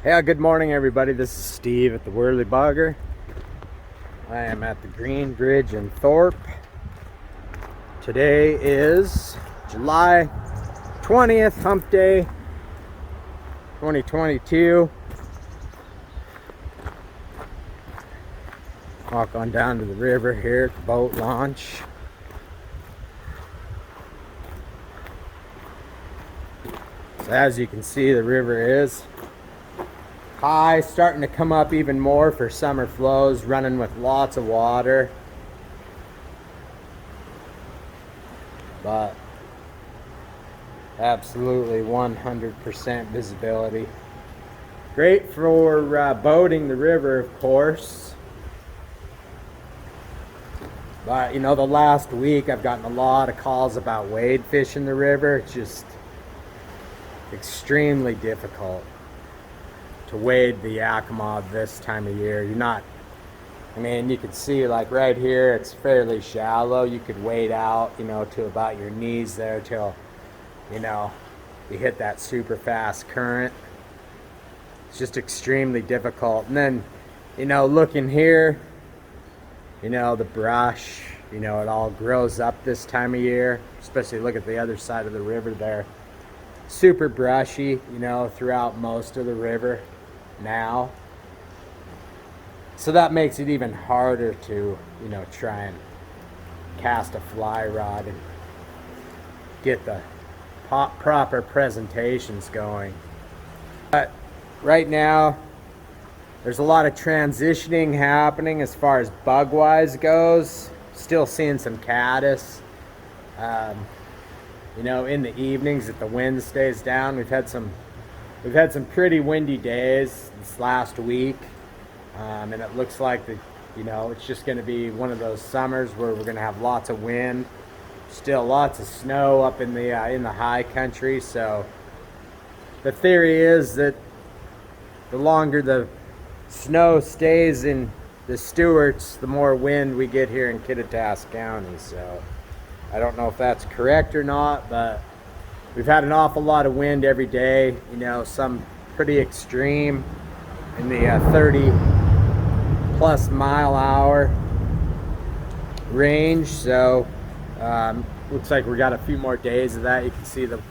Yeah, good morning everybody. This is Steve at the Worley Bugger. I am at the Green Bridge in Thorpe. Today is July 20th, hump day 2022. Walk on down to the river here at the boat launch. So as you can see, the river is high, starting to come up even more for summer flows, running with lots of water. But absolutely 100% visibility. Great for boating the river, of course. But you know, the last week I've gotten a lot of calls about wade fishing the river. It's just extremely difficult to wade the Yakima this time of year. You're not, I mean, you can see like right here, it's fairly shallow. You could wade out, you know, to about your knees there till, you know, you hit that super fast current. It's just extremely difficult. And then, you know, looking here, you know, the brush, you know, it all grows up this time of year. Especially look at the other side of the river there. Super brushy, you know, throughout most of the river now. So that makes it even harder to, you know, try and cast a fly rod and get the proper presentations going. But right now, there's a lot of transitioning happening as far as bug-wise goes. Still seeing some caddis. You know, in the evenings, if the wind stays down, we've had some pretty windy days this last week, and it looks like you know, it's just going to be one of those summers where we're going to have lots of wind, still lots of snow up in the high country. So the theory is that the longer the snow stays in the Stewarts, the more wind we get here in Kittitas County. So I don't know if that's correct or not, but we've had an awful lot of wind every day, you know, some pretty extreme in the 30 plus mile hour range. So looks like we got a few more days of that. You can see the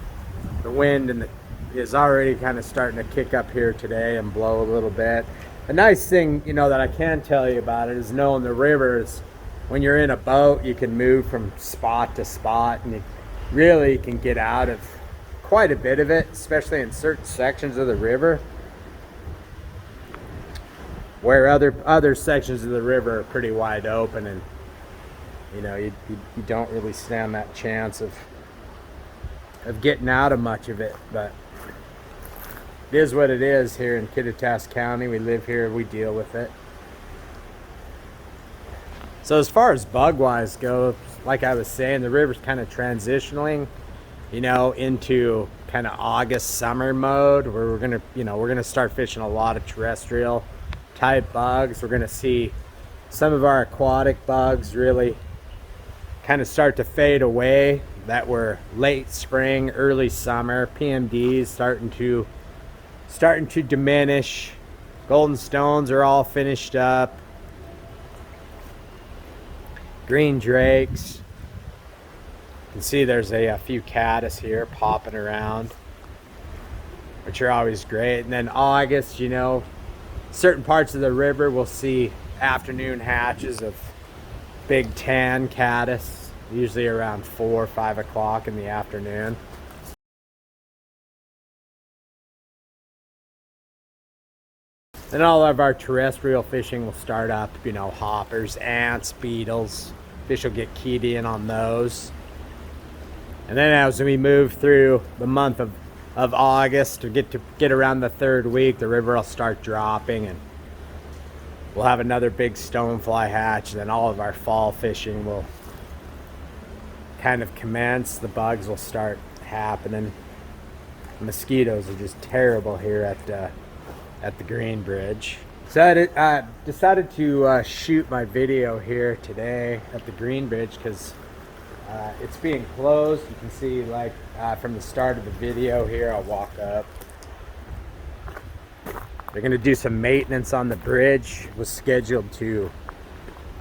wind and is already kind of starting to kick up here today and blow a little bit. The nice thing, you know, that I can tell you about it is knowing the rivers. When you're in a boat, you can move from spot to spot, and you really can get out of quite a bit of it, especially in certain sections of the river where other sections of the river are pretty wide open, and you know, you don't really stand that chance of getting out of much of it. But it is what it is here in Kittitas County. We live here, we deal with it. So as far as bug-wise goes, like I was saying, the river's kind of transitioning, you know, into kind of August summer mode, where we're gonna start fishing a lot of terrestrial type bugs. We're gonna see some of our aquatic bugs really kind of start to fade away that were late spring, early summer. PMDs starting to diminish. Golden stones are all finished up. Green drakes. You can see there's a few caddis here popping around, which are always great. And then August, you know, certain parts of the river will see afternoon hatches of big tan caddis, usually around 4 or 5 o'clock in the afternoon. Then all of our terrestrial fishing will start up, you know, hoppers, ants, beetles. Fish will get keyed in on those. And then as we move through the month of August to get around the 3rd week, the river will start dropping, and we'll have another big stonefly hatch. And then all of our fall fishing will kind of commence. The bugs will start happening. The mosquitoes are just terrible here at the Green Bridge. So I decided to shoot my video here today at the Green Bridge because it's being closed. You can see, like, from the start of the video here, I'll walk up. They're going to do some maintenance on the bridge. It was scheduled to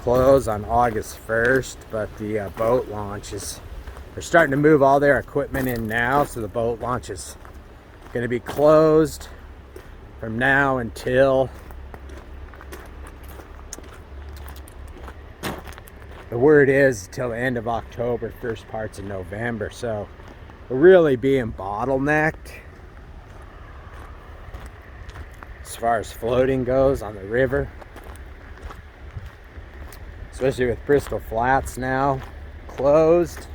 close on August 1st, but the boat launch is, they're starting to move all their equipment in now, so the boat launch is going to be closed from now until the word is till the end of October, first parts of November. So we're really being bottlenecked as far as floating goes on the river, especially with Bristol Flats now closed.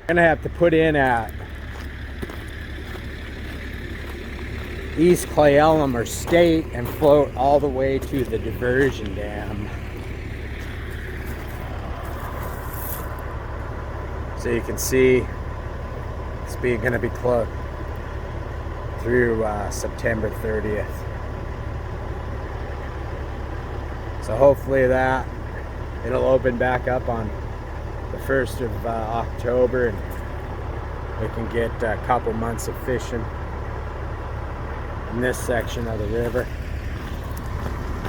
Gonna have to put in at East Clay Elm or State and float all the way to the diversion dam. So you can see it's gonna be closed through September 30th. So hopefully that it'll open back up on the 1st of October, and we can get a couple months of fishing in this section of the river.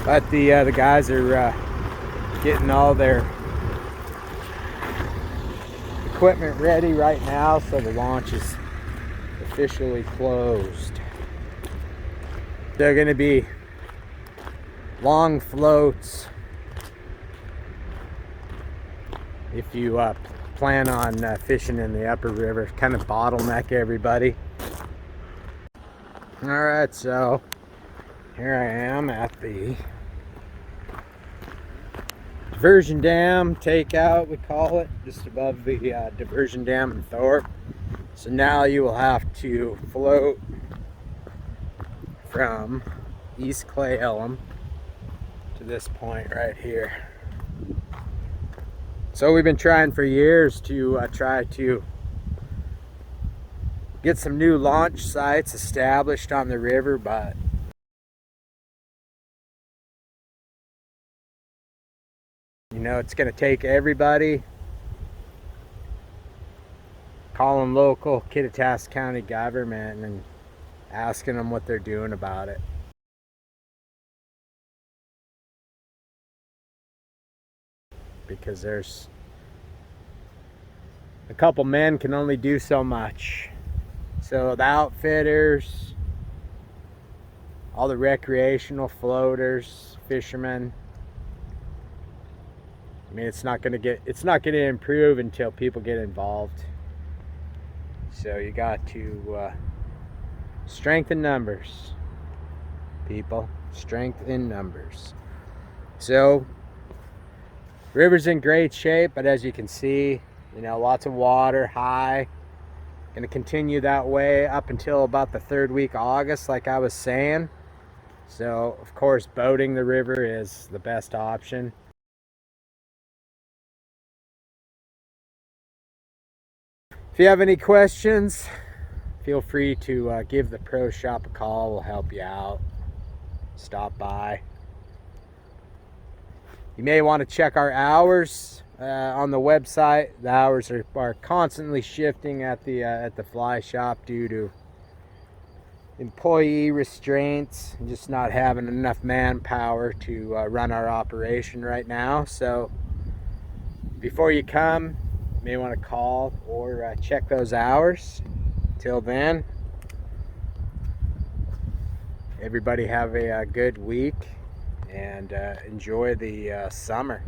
But the guys are getting all their equipment ready right now, so the launch is officially closed. They're going to be long floats if you plan on fishing in the upper river, kind of bottleneck everybody. Alright, so here I am at the diversion dam takeout, we call it, just above the diversion dam in Thorpe. So now you will have to float from East Clay Elm to this point right here. So we've been trying for years to try to get some new launch sites established on the river, but you know, it's going to take everybody calling local Kittitas County government and asking them what they're doing about it. Because there's a couple men can only do so much. So the outfitters, all the recreational floaters, fishermen, I mean, it's not going to improve until people get involved. So you got to strengthen numbers, people. Strength in numbers. So river's in great shape, but as you can see, you know, lots of water, high. Going to continue that way up until about the 3rd week of August, like I was saying. So of course, boating the river is the best option. If you have any questions, feel free to give the Pro Shop a call. We'll help you out. Stop by. You may want to check our hours on the website. The hours are constantly shifting at the fly shop due to employee restraints and just not having enough manpower to run our operation right now. So before you come, you may want to call or check those hours. Till then, everybody have a good week and enjoy the summer.